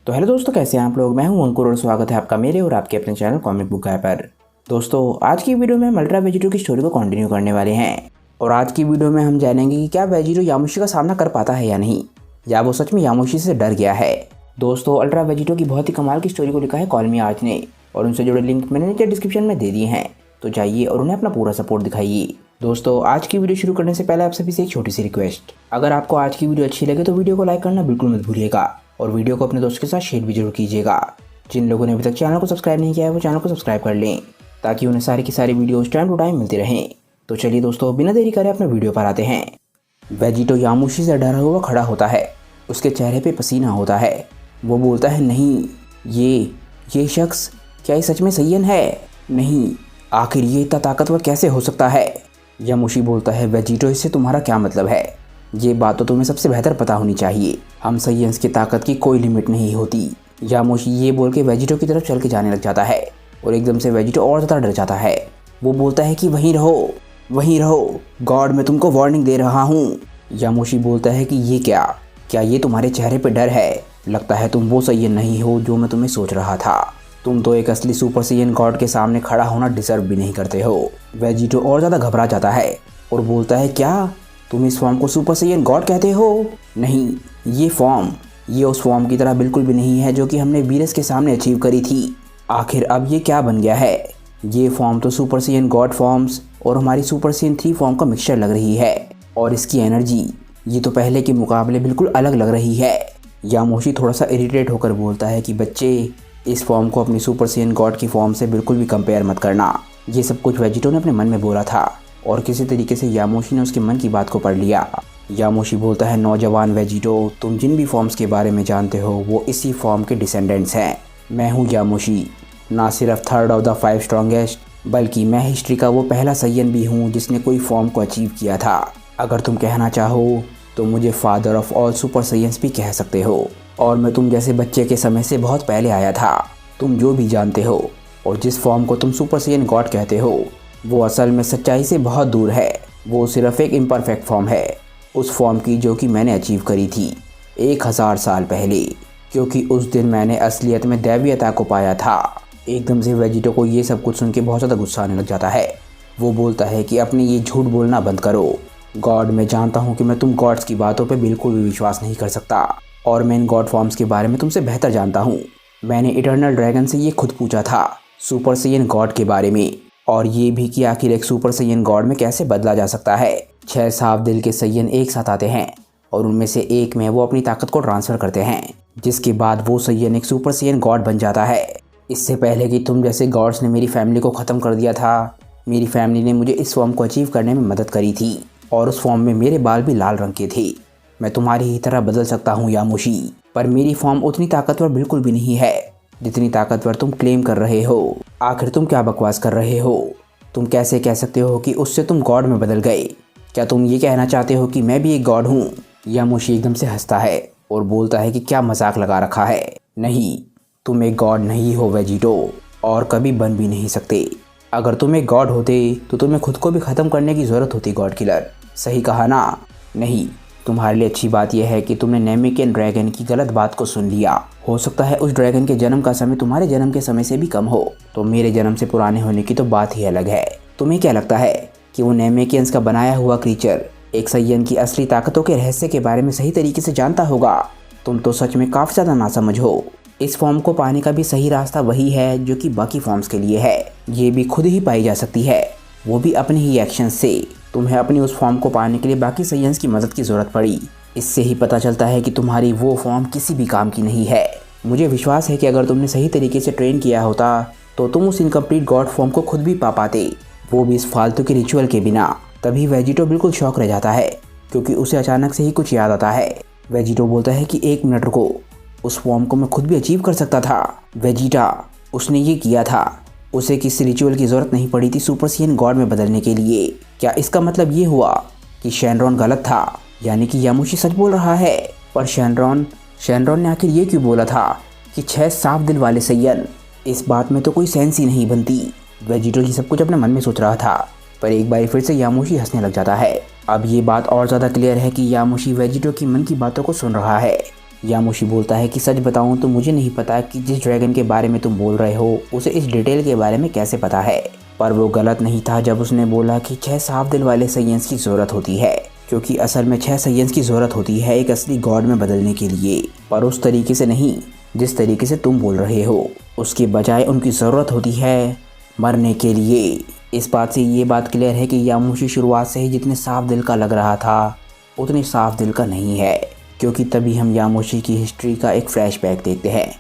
तो हेलो दोस्तों, कैसे हैं आप लोग। मैं हूं अंकुर और स्वागत है आपका मेरे और आपके अपने चैनल कॉमिक बुक गाय पर। दोस्तों, आज की वीडियो में हम अल्ट्रा वेजिटो की स्टोरी को कंटिन्यू करने वाले हैं और आज की वीडियो में हम जानेंगे कि क्या वेजिटो यामुशी का सामना कर पाता है या नहीं, या वो सच में यामुशी से डर गया है। दोस्तों, अल्ट्रा वेजिटो की बहुत ही कमाल की स्टोरी को लिखा है कॉल मी आर्च ने और उनसे जुड़े लिंक मैंने नीचे डिस्क्रिप्शन में दे दिए हैं, तो जाइए और उन्हें अपना पूरा सपोर्ट दिखाइए। दोस्तों, आज की वीडियो शुरू करने से पहले आप सभी से एक छोटी सी रिक्वेस्ट, अगर आपको आज की वीडियो अच्छी लगे तो वीडियो को लाइक करना बिल्कुल मत भूलिएगा और वीडियो को अपने दोस्त के साथ शेयर भी जरूर कीजिएगा। जिन लोगों ने अभी तक चैनल को सब्सक्राइब नहीं किया है वो चैनल को सब्सक्राइब कर लें ताकि उन्हें सारी की सारी वीडियोस टाइम टू टाइम मिलती रहें। तो चलिए दोस्तों, बिना देरी करे अपने वीडियो पर आते हैं। वेजिटो यामुशी से डरा हुआ खड़ा होता है, उसके चेहरे पे पसीना होता है। वो बोलता है, नहीं, ये शख्स क्या ये सच में सैयन है? नहीं, आखिर ये इतना ताकतवर कैसे हो सकता है? यामुशी बोलता है, वेजिटो, इससे तुम्हारा क्या मतलब है? ये बात तो तुम्हें सबसे बेहतर पता होनी चाहिए। हम सैयंस की ताकत की कोई लिमिट नहीं होती। यामुशी ये बोल के वेजिटो की तरफ चल के जाने लग जाता है और एकदम से वेजिटो और ज़्यादा डर जाता है। वो बोलता है कि वहीं रहो, गॉड, मैं तुमको वार्निंग दे रहा हूँ। यामुशी बोलता है कि ये क्या ये तुम्हारे चेहरे पे डर है? लगता है तुम वो सैयन नहीं हो जो मैं तुम्हें सोच रहा था। तुम तो एक असली सुपर सैयन गॉड के सामने खड़ा होना डिजर्व भी नहीं करते हो। वेजिटो और ज़्यादा घबरा जाता है और बोलता है, क्या तुम इस फॉर्म को सुपर सैयन गॉड कहते हो? नहीं, ये उस फॉर्म की तरह बिल्कुल भी नहीं है जो कि हमने वीरस के सामने अचीव करी थी। आखिर अब ये क्या बन गया है? ये फॉर्म तो सुपर सैयन गॉड फॉर्म्स और हमारी सुपर सैयन 3 फॉर्म का मिक्सचर लग रही है और इसकी एनर्जी ये तो पहले के मुकाबले बिल्कुल अलग लग रही है। यामुशी थोड़ा सा इरिटेट होकर बोलता है कि बच्चे, इस फॉर्म को अपनी सुपर सैयन गॉड की फॉर्म से बिल्कुल भी कंपेयर मत करना। ये सब कुछ वेजिटो ने अपने मन में बोला था और किसी तरीके से यामुशी ने उसके मन की बात को पढ़ लिया। यामुशी बोलता है, नौजवान वेजिटो, तुम जिन भी फॉर्म्स के बारे में जानते हो वो इसी फॉर्म के डिसेंडेंट्स हैं। मैं हूँ यामुशी, ना सिर्फ थर्ड ऑफ द 5 स्ट्रॉन्गेस्ट, बल्कि मैं हिस्ट्री का वो पहला सैयन भी हूँ जिसने कोई फॉर्म को अचीव किया था। अगर तुम कहना चाहो तो मुझे फादर ऑफ ऑल सुपर सैयंस भी कह सकते हो और मैं तुम जैसे बच्चे के समय से बहुत पहले आया था। तुम जो भी जानते हो और जिस फॉर्म को तुम सुपर सैयन गॉड कहते हो वो असल में सच्चाई से बहुत दूर है। वो सिर्फ एक इम्परफेक्ट फॉर्म है, उस फॉर्म की जो कि मैंने अचीव करी थी 1000 साल पहले, क्योंकि उस दिन मैंने असलियत में दैवीयता को पाया था। एकदम से वेजिटो को ये सब कुछ सुन के बहुत ज़्यादा गुस्सा आने लग जाता है। वो बोलता है कि अपने ये झूठ बोलना बंद करो। गॉड, मैं जानता हूँ कि मैं तुम गॉड्स की बातों पर बिल्कुल भी विश्वास नहीं कर सकता और मैं इन गॉड फॉर्म्स के बारे में तुमसे बेहतर जानता हूँ। मैंने इटर्नल ड्रैगन से ये खुद पूछा था सुपर सैयन गॉड के बारे में, और ये भी कि आखिर एक सुपर सैयन गॉड में कैसे बदला जा सकता है। 6 साफ दिल के सैयन एक साथ आते हैं और उनमें से एक में वो अपनी ताकत को ट्रांसफ़र करते हैं, जिसके बाद वो सैयन एक सुपर सैयन गॉड बन जाता है। इससे पहले कि तुम जैसे गॉड्स ने मेरी फैमिली को ख़त्म कर दिया था, मेरी फैमिली ने मुझे इस फॉर्म को अचीव करने में मदद करी थी और उस फॉर्म में मेरे बाल भी लाल रंग के थे। मैं तुम्हारी ही तरह बदल सकता हूँ यामुशी, पर मेरी फॉर्म उतनी ताकतवर बिल्कुल भी नहीं है जितनी ताकतवर तुम क्लेम कर रहे हो। आखिर तुम क्या बकवास कर रहे हो? तुम कैसे कह सकते हो कि उससे तुम गॉड में बदल गए? क्या तुम ये कहना चाहते हो कि मैं भी एक गॉड हूँ? यामुशी एकदम से हंसता है और बोलता है कि क्या मजाक लगा रखा है? नहीं, तुम एक गॉड नहीं हो वेजिटो, और कभी बन भी नहीं सकते। अगर तुम एक गॉड होते तो तुम्हें खुद को भी ख़त्म करने की ज़रूरत होती, गॉड किलर। सही कहा ना? नहीं, तुम्हारे लिए अच्छी बात यह है कि तुमने नेमेकियन ड्रैगन की गलत बात को सुन लिया। हो सकता है उस ड्रैगन के जन्म का समय तुम्हारे जन्म के समय से भी कम हो, तो मेरे जन्म से पुराने होने की तो बात ही अलग है। तुम्हें क्या लगता है कि वो नेमेकियंस का बनाया हुआ क्रीचर एक सैयन की असली ताकतों के रहस्य के बारे में सही तरीके से जानता होगा? तुम तो सच में काफ़ी ज़्यादा नासमझ हो। इस फॉर्म को पाने का भी सही रास्ता वही है जो कि बाकी फॉर्म्स के लिए है। ये भी खुद ही पाई जा सकती है, वो भी अपने ही एक्शन से। तुम्हें अपनी उस फॉर्म को पाने के लिए बाकी सैयंस की मदद की ज़रूरत पड़ी। इससे ही पता चलता है कि तुम्हारी वो फॉर्म किसी भी काम की नहीं है। मुझे विश्वास है कि अगर तुमने सही तरीके से ट्रेन किया होता तो तुम उस इनकम्प्लीट गॉड फॉर्म को खुद भी पा पाते, वो भी इस फालतू के रिचुअल के बिना। तभी वेजिटो बिल्कुल शॉक रह जाता है क्योंकि उसे अचानक से ही कुछ याद आता है। वेजिटो बोलता है कि 1 मिनट रुको, उस फॉर्म को मैं खुद भी अचीव कर सकता था। वेजिटा, उसने ये किया था, उसे किसी रिचुअल की ज़रूरत नहीं पड़ी थी सुपर सैयन गॉड में बदलने के लिए। क्या इसका मतलब ये हुआ कि शैनरॉन गलत था, यानी कि यामुशी सच बोल रहा है? पर शैनरॉन ने आखिर ये क्यों बोला था कि 6 साफ दिल वाले सैयन? इस बात में तो कोई सेंस ही नहीं बनती। वेजिटो ये सब कुछ अपने मन में सोच रहा था, पर एक बार फिर से यामुशी हंसने लग जाता है। अब ये बात और ज़्यादा क्लियर है कि यामुशी वेजिटो की मन की बातों को सुन रहा है यामोशी बोलता है कि सच बताऊं तो मुझे नहीं पता कि जिस ड्रैगन के बारे में तुम बोल रहे हो उसे इस डिटेल के बारे में कैसे पता है। पर वो गलत नहीं था जब उसने बोला कि 6 साफ दिल वाले साइयंस की ज़रूरत होती है, क्योंकि असल में 6 साइयंस की ज़रूरत होती है एक असली गॉड में बदलने के लिए, पर उस तरीके से नहीं जिस तरीके से तुम बोल रहे हो। उसके बजाय उनकी ज़रूरत होती है मरने के लिए। इस बात से ये बात क्लियर है कि यामोशी शुरुआत से ही जितने साफ दिल का लग रहा था उतने साफ दिल का नहीं है, क्योंकि तभी हम यामोशी की हिस्ट्री का एक फ्लैशबैक देखते हैं।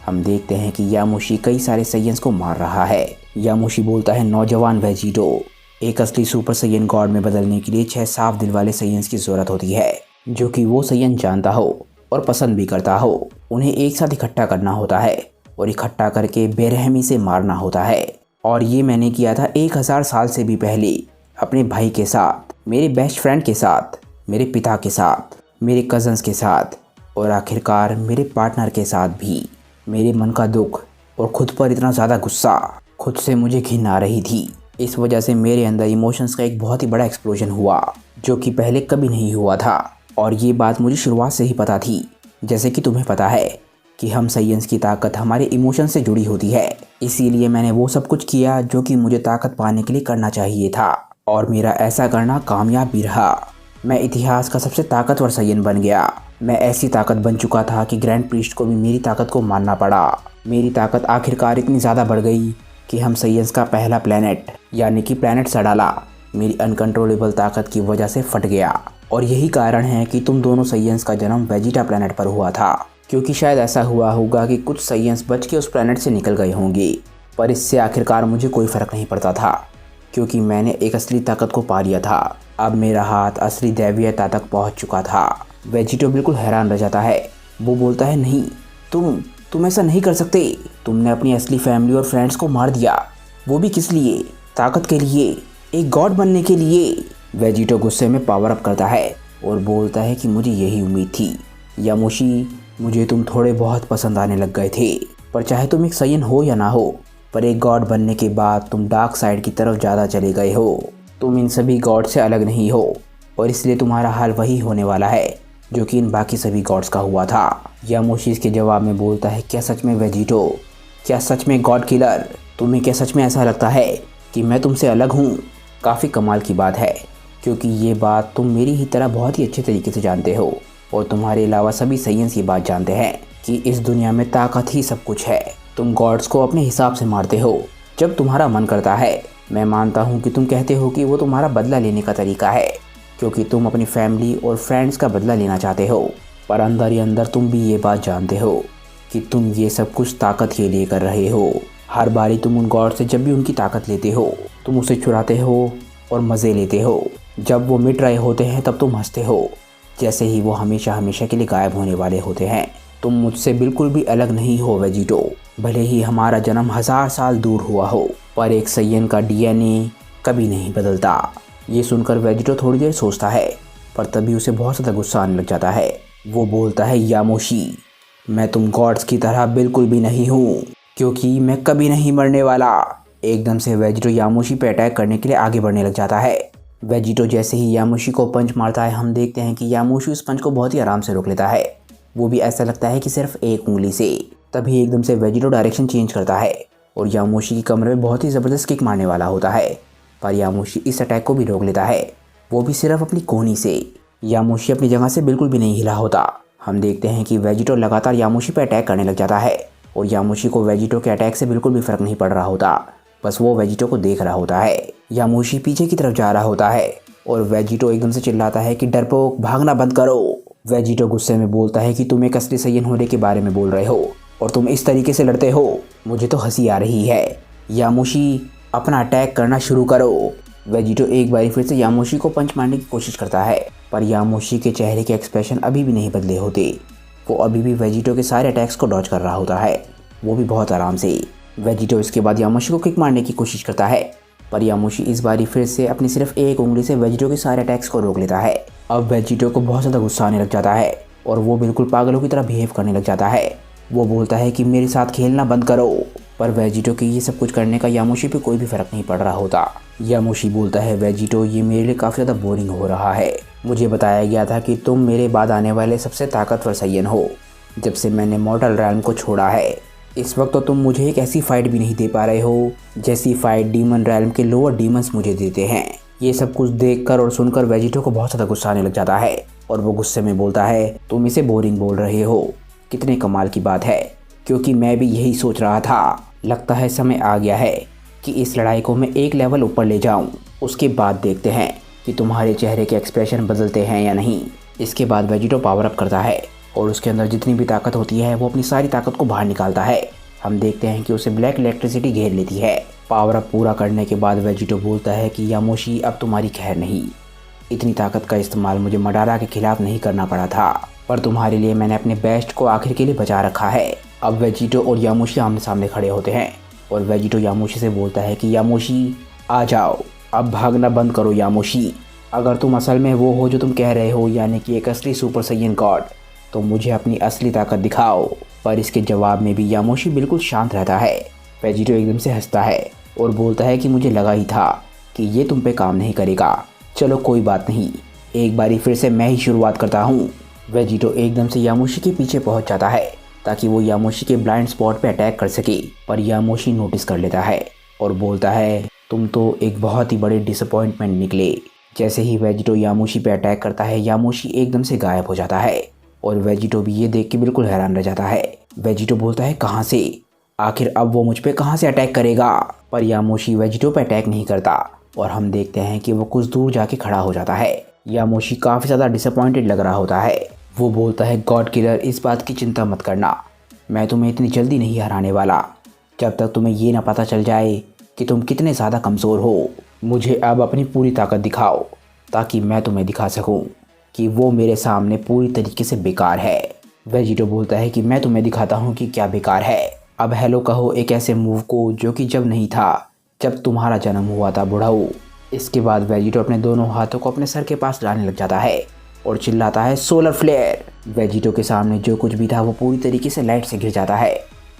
हम देखते हैं कि यामोशी कई सारे साइयंस को मार रहा है। यामोशी बोलता है नौजवान वेजिटो, एक असली सुपर साइयन गॉड में बदलने के लिए 6 साफ दिल वाले साइयंस की ज़रूरत होती है, जो कि वो साइयन जानता हो और पसंद भी करता हो। उन्हें एक साथ इकट्ठा करना होता है और इकट्ठा करके बेरहमी से मारना होता है। और ये मैंने किया था 1000 साल से भी पहले अपने भाई के साथ, मेरे बेस्ट फ्रेंड के साथ, मेरे पिता के साथ, मेरे कज़न्स के साथ और आखिरकार मेरे पार्टनर के साथ भी। मेरे मन का दुख और खुद पर इतना ज़्यादा गुस्सा, खुद से मुझे घिन आ रही थी। इस वजह से मेरे अंदर इमोशंस का एक बहुत ही बड़ा एक्सप्लोजन हुआ, जो कि पहले कभी नहीं हुआ था। और ये बात मुझे शुरुआत से ही पता थी। जैसे कि तुम्हें पता है कि हम साइयंस की ताकत हमारे इमोशन से जुड़ी होती है, इसीलिए मैंने वो सब कुछ किया जो कि मुझे ताकत पाने के लिए करना चाहिए था, और मेरा ऐसा करना कामयाब भी रहा। मैं इतिहास का सबसे ताकतवर साइयन बन गया। मैं ऐसी ताकत बन चुका था कि ग्रैंड प्रीस्ट को भी मेरी ताकत को मानना पड़ा। मेरी ताकत आखिरकार इतनी ज़्यादा बढ़ गई कि हम साइयंस का पहला प्लैनेट यानी कि प्लैनेट सडाला मेरी अनकंट्रोलेबल ताकत की वजह से फट गया। और यही कारण है कि तुम दोनों साइयंस का जन्म वेजिटा प्लैनेट पर हुआ था, क्योंकि शायद ऐसा हुआ होगा कि कुछ साइयंस बच के उस प्लैनेट से निकल गए होंगे। पर इससे आखिरकार मुझे कोई फ़र्क नहीं पड़ता था, क्योंकि मैंने एक असली ताकत को पा लिया था। अब मेरा हाथ असली दैवीयता तक पहुंच चुका था। वेजिटो बिल्कुल हैरान रह जाता है। वो बोलता है नहीं, तुम ऐसा नहीं कर सकते। तुमने अपनी असली फैमिली और फ्रेंड्स को मार दिया, वो भी किस लिए? ताकत के लिए, एक गॉड बनने के लिए। वेजिटो गुस्से में पावर अप करता है और बोलता है कि मुझे यही उम्मीद थी यामोशी, मुझे तुम थोड़े बहुत पसंद आने लग गए थे। पर चाहे तुम एक साइयन हो या ना हो, पर एक गॉड बनने के बाद तुम डार्क साइड की तरफ ज़्यादा चले गए हो। तुम इन सभी गॉड से अलग नहीं हो, और इसलिए तुम्हारा हाल वही होने वाला है जो कि इन बाकी सभी गॉड्स का हुआ था। यामोशी इसके जवाब में बोलता है, क्या सच में वेजिटो? क्या सच में गॉड किलर? तुम्हें क्या सच में ऐसा लगता है कि मैं तुमसे अलग हूँ? काफ़ी कमाल की बात है, क्योंकि ये बात तुम मेरी ही तरह बहुत ही अच्छे तरीके से जानते हो, और तुम्हारे अलावा सभी साइयंस ये बात जानते हैं कि इस दुनिया में ताकत ही सब कुछ है। तुम गॉड्स को अपने हिसाब से मारते हो जब तुम्हारा मन करता है। मैं मानता हूँ कि तुम कहते हो कि वो तुम्हारा बदला लेने का तरीका है, क्योंकि तुम अपनी फैमिली और फ्रेंड्स का बदला लेना चाहते हो। पर अंदर ही अंदर तुम भी ये बात जानते हो कि तुम ये सब कुछ ताकत के लिए कर रहे हो। हर बारी तुम उन गॉड से जब भी उनकी ताकत लेते हो, तुम उसे चुराते हो और मज़े लेते हो। जब वो मिट रहे होते हैं तब तुम हंसते हो, जैसे ही वो हमेशा हमेशा के लिए गायब होने वाले होते हैं। तुम मुझसे बिल्कुल भी अलग नहीं हो वेजिटो। भले ही हमारा जन्म 1000 साल दूर हुआ हो, पर एक साइयन का डीएनए कभी नहीं बदलता। ये सुनकर वेजिटो थोड़ी देर सोचता है, पर तभी उसे बहुत ज़्यादा गुस्सा आने लग जाता है। वो बोलता है, यामोशी, मैं तुम गॉड्स की तरह बिल्कुल भी नहीं हूँ, क्योंकि मैं कभी नहीं मरने वाला। एकदम से वेजिटो यामोशी पे अटैक करने के लिए आगे बढ़ने लग जाता है। वेजिटो जैसे ही यामोशी को पंच मारता है, हम देखते हैं कि यामोशी उस पंच को बहुत ही आराम से रोक लेता है। वो भी ऐसा लगता है कि सिर्फ एक उंगली से। तभी एकदम से वेजिटो डायरेक्शन चेंज करता है और यामोशी की कमर में बहुत ही ज़बरदस्त किक मारने वाला होता है, पर यामोशी इस अटैक को भी रोक लेता है, वो भी सिर्फ अपनी कोहनी से। यामोशी अपनी जगह से बिल्कुल भी नहीं हिला होता। हम देखते हैं कि वेजिटो लगातार यामोशी पर अटैक करने लग जाता है, और यामोशी को वेजिटो के अटैक से बिल्कुल भी फ़र्क नहीं पड़ रहा होता, बस वो वेजिटो को देख रहा होता है। यामोशी पीछे की तरफ जा रहा होता है और वेजिटो एकदम से चिल्लाता है कि डरपोक, भागना बंद करो। वेजिटो गुस्से में बोलता है कि तुम एक असली साइयन होने के बारे में बोल रहे हो और तुम इस तरीके से लड़ते हो, मुझे तो हंसी आ रही है। यामोशी, अपना अटैक करना शुरू करो। वेजिटो एक बार फिर से यामोशी को पंच मारने की कोशिश करता है, पर यामोशी के चेहरे के एक्सप्रेशन अभी भी नहीं बदले होते। वो अभी भी वेजिटो के सारे अटैक्स को डॉज कर रहा होता है, वो भी बहुत आराम से। वेजिटो इसके बाद यामोशी को किक मारने की कोशिश करता है, पर यामोशी इस बारी फिर से अपनी सिर्फ एक उंगली से वेजिटो के सारे अटैक्स को रोक लेता है। अब वेजिटो को बहुत ज़्यादा गुस्सा आने लग जाता है और वो बिल्कुल पागलों की तरह बिहेव करने लग जाता है। वो बोलता है कि मेरे साथ खेलना बंद करो, पर वेजिटो के ये सब कुछ करने का यामोशी पे कोई भी फ़र्क नहीं पड़ रहा होता। यामोशी बोलता है, वेजिटो, ये मेरे लिए काफ़ी ज़्यादा बोरिंग हो रहा है। मुझे बताया गया था कि तुम मेरे बाद आने वाले सबसे ताकतवर साइयन हो, जब से मैंने मॉर्टल रैल्म को छोड़ा है। इस वक्त तो तुम मुझे एक ऐसी फाइट भी नहीं दे पा रहे हो जैसी फाइट डीमन रैल्म के लोअर डीमंस मुझे देते हैं। ये सब कुछ देखकर और सुनकर वेजिटो को बहुत ज़्यादा गुस्सा आने लग जाता है और वो गुस्से में बोलता है, तुम इसे बोरिंग बोल रहे हो, कितने कमाल की बात है, क्योंकि मैं भी यही सोच रहा था। लगता है समय आ गया है कि इस लड़ाई को मैं एक लेवल ऊपर ले जाऊं। उसके बाद देखते हैं कि तुम्हारे चेहरे के एक्सप्रेशन बदलते हैं या नहीं। इसके बाद वेजिटो पावर अप करता है और उसके अंदर जितनी भी ताकत होती है वो अपनी सारी ताकत को बाहर निकालता है। हम देखते हैं कि उसे ब्लैक इलेक्ट्रिसिटी घेर लेती है। पावर अप पूरा करने के बाद वेजिटो बोलता है कि यामोशी अब तुम्हारी खैर नहीं। इतनी ताकत का इस्तेमाल मुझे मडारा के खिलाफ नहीं करना पड़ा था, पर तुम्हारे लिए मैंने अपने बेस्ट को आखिर के लिए बचा रखा है। अब वेजिटो और यामोशी आमने सामने खड़े होते हैं और वेजिटो यामोशी से बोलता है कि यामोशी आ जाओ, अब भागना बंद करो यामोशी। अगर तुम असल में वो हो जो तुम कह रहे हो, यानी कि एक असली सुपर सैयन गॉड, तो मुझे अपनी असली ताकत दिखाओ। पर इसके जवाब में भी यामोशी बिल्कुल शांत रहता है। वेजिटो एकदम से हंसता है और बोलता है कि मुझे लगा ही था कि ये तुम पे काम नहीं करेगा। चलो कोई बात नहीं, एक बारी फिर से मैं ही शुरुआत करता हूँ। वेजिटो एकदम से यामोशी के पीछे पहुँच जाता है ताकि वो यामोशी के ब्लाइंड स्पॉट पे अटैक कर सके, पर यामोशी नोटिस कर लेता है और बोलता है, तुम तो एक बहुत ही बड़े डिसअपॉइंटमेंट निकले। जैसे ही वेजिटो यामोशी पे अटैक करता है, यामोशी एकदम से गायब हो जाता है और वेजिटो भी ये देख के बिल्कुल हैरान रह जाता है। वेजिटो बोलता है, कहाँ से, आखिर अब वो मुझ पे कहाँ से अटैक करेगा। पर यामोशी वेजिटो पे अटैक नहीं करता और हम देखते हैं कि वो कुछ दूर जाके खड़ा हो जाता है। यामोशी काफ़ी ज़्यादा डिसअपॉइंटेड लग रहा होता है। वो बोलता है, गॉड किलर, इस बात की चिंता मत करना, मैं तुम्हें इतनी जल्दी नहीं हराने वाला जब तक तुम्हें ये ना पता चल जाए कि तुम कितने ज़्यादा कमज़ोर हो। मुझे अब अपनी पूरी ताकत दिखाओ ताकि मैं तुम्हें दिखा सकूं कि वो मेरे सामने पूरी तरीके से बेकार है। वेजिटो बोलता है कि मैं तुम्हें दिखाता हूं कि क्या बेकार है। अब हेलो कहो एक ऐसे मूव को जो कि जब नहीं था, जब तुम्हारा जन्म हुआ था बुढ़ाऊ। इसके बाद वेजिटो अपने दोनों हाथों को अपने सर के पास लाने लग जाता है और चिल्लाता है, सोलर फ्लेयर। वेजिटो के सामने जो कुछ भी था वो पूरी तरीके से लाइट से घिर जाता है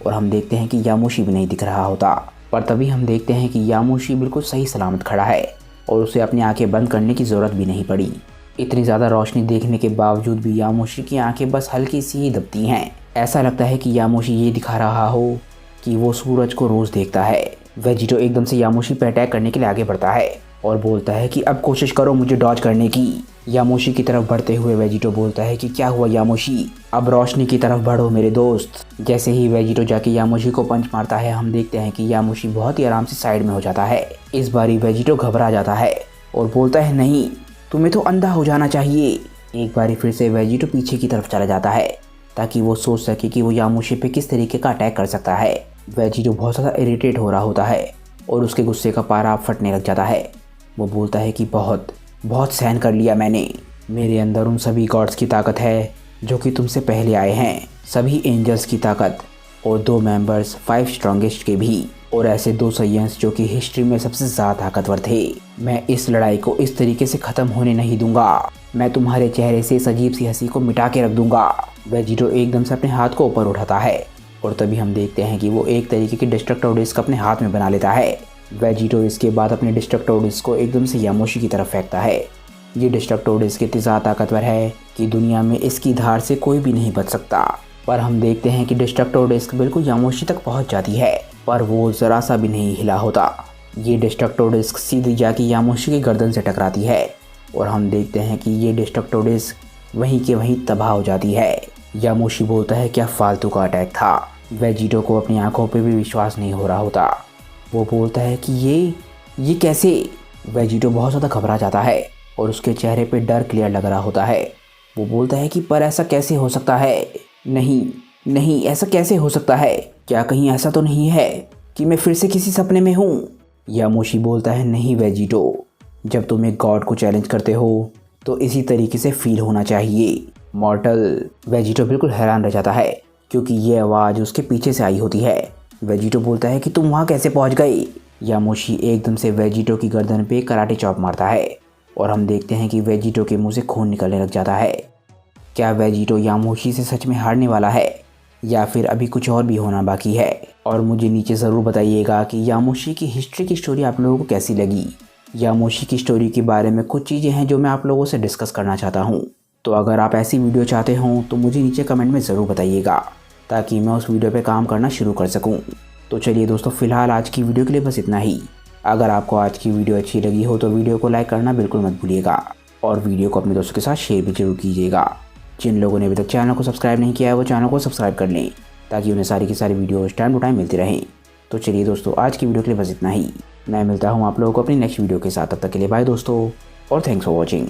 और हम देखते हैं कि यामोशी भी नहीं दिख रहा होता। पर तभी हम देखते हैं कि यामोशी बिल्कुल सही सलामत खड़ा है और उसे अपनी आंखें बंद करने की ज़रूरत भी नहीं पड़ी। इतनी ज़्यादा रोशनी देखने के बावजूद भी यामोशी की आंखें बस हल्की सी ही दबती हैं। ऐसा लगता है कि यामोशी ये दिखा रहा हो कि वो सूरज को रोज़ देखता है। वेजिटो एकदम से यामोशी पर अटैक करने के लिए आगे बढ़ता है और बोलता है कि अब कोशिश करो मुझे डॉज करने की। यामोशी की तरफ बढ़ते हुए वेजिटो बोलता है कि क्या हुआ यामोशी, अब रोशनी की तरफ बढ़ो मेरे दोस्त। जैसे ही वेजिटो जाके यामोशी को पंच मारता है, हम देखते हैं कि यामोशी बहुत ही आराम से साइड में हो जाता है। इस बारी वेजिटो घबरा जाता है और बोलता है, नहीं, तुम्हें तो अंधा हो जाना चाहिए। एक बारी फिर से वेजिटो पीछे की तरफ चला जाता है ताकि वो सोच सके कि वो यामोशी पे किस तरीके का अटैक कर सकता है। वेजिटो बहुत ज़्यादा इरिटेट हो रहा होता है और उसके गुस्से का पारा फटने लग जाता है। वो बोलता है कि बहुत सहन कर लिया मैंने। मेरे अंदर उन सभी गॉड्स की ताकत है जो कि तुमसे पहले आए हैं, सभी एंजल्स की ताकत और 2 मेंबर्स 5 स्ट्रॉन्गेस्ट के भी, और ऐसे 2 सैयंस जो कि हिस्ट्री में सबसे ज़्यादा ताकतवर थे। मैं इस लड़ाई को इस तरीके से ख़त्म होने नहीं दूंगा। मैं तुम्हारे चेहरे से इस अजीब सी हंसी को मिटा के रख दूंगा। वेजिटो एकदम से अपने हाथ को ऊपर उठाता है और तभी हम देखते हैं कि वो एक तरीके की डिस्ट्रक्टर डिस्क अपने हाथ में बना लेता है। वेजिटो इसके बाद अपने डिस्ट्रक्टर डिस्क को एकदम से यामोशी की तरफ फेंकता है। ये डिस्ट्रक्टर डिस्क इतनी ज़्यादा ताकतवर है कि दुनिया में इसकी धार से कोई भी नहीं बच सकता। पर हम देखते हैं कि डिस्ट्रक्टर डिस्क बिल्कुल यामोशी तक पहुंच जाती है, पर वो ज़रा सा भी नहीं हिला होता। ये डिस्ट्रक्टर डिस्क सीधी जाके यामोशी की गर्दन से टकराती है और हम देखते हैं कि ये डिस्ट्रक्टर डिस्क वहीं के वहीं तबाह हो जाती है। यामोशी बोलता है, क्या फालतू का अटैक था। वेजिटो को अपनी आंखों पे भी विश्वास नहीं हो रहा होता। वो बोलता है कि ये कैसे। वेजिटो बहुत ज़्यादा घबरा जाता है और उसके चेहरे पे डर क्लियर लग रहा होता है। वो बोलता है कि पर ऐसा कैसे हो सकता है, नहीं ऐसा कैसे हो सकता है, क्या कहीं ऐसा तो नहीं है कि मैं फिर से किसी सपने में हूँ। यामोशी बोलता है, नहीं वेजिटो, जब तुम एक गॉड को चैलेंज करते हो तो इसी तरीके से फील होना चाहिए। मॉर्टल। वेजिटो बिल्कुल हैरान रह जाता है क्योंकि ये आवाज़ उसके पीछे से आई होती है। वेजिटो बोलता है कि तुम वहाँ कैसे पहुँच गए। यामोशी एकदम से वेजिटो की गर्दन पे कराटे चॉप मारता है और हम देखते हैं कि वेजिटो के मुंह से खून निकलने लग जाता है। क्या वेजिटो यामोशी से सच में हारने वाला है या फिर अभी कुछ और भी होना बाकी है? और मुझे नीचे ज़रूर बताइएगा कि यामोशी की हिस्ट्री की स्टोरी आप लोगों को कैसी लगी। यामोशी की स्टोरी के बारे में कुछ चीज़ें हैं जो मैं आप लोगों से डिस्कस करना चाहता हूँ। तो अगर आप ऐसी वीडियो चाहते हों तो मुझे नीचे कमेंट में ज़रूर बताइएगा, ताकि मैं उस वीडियो पे काम करना शुरू कर सकूं। तो चलिए दोस्तों, फ़िलहाल आज की वीडियो के लिए बस इतना ही। अगर आपको आज की वीडियो अच्छी लगी हो तो वीडियो को लाइक करना बिल्कुल मत भूलिएगा और वीडियो को अपने दोस्तों के साथ शेयर भी जरूर कीजिएगा। जिन लोगों ने अभी तक चैनल को सब्सक्राइब नहीं किया है वो चैनल को सब्सक्राइब कर लें, ताकि उन्हें सारी की सारी वीडियोस टाइम टू टाइम मिलती रहें। तो चलिए दोस्तों, आज की वीडियो के लिए बस इतना ही। मैं मिलता हूँ आप लोगों को अपनी नेक्स्ट वीडियो के साथ। तब तक के लिए बाय दोस्तों और थैंक्स फॉर वॉचिंग।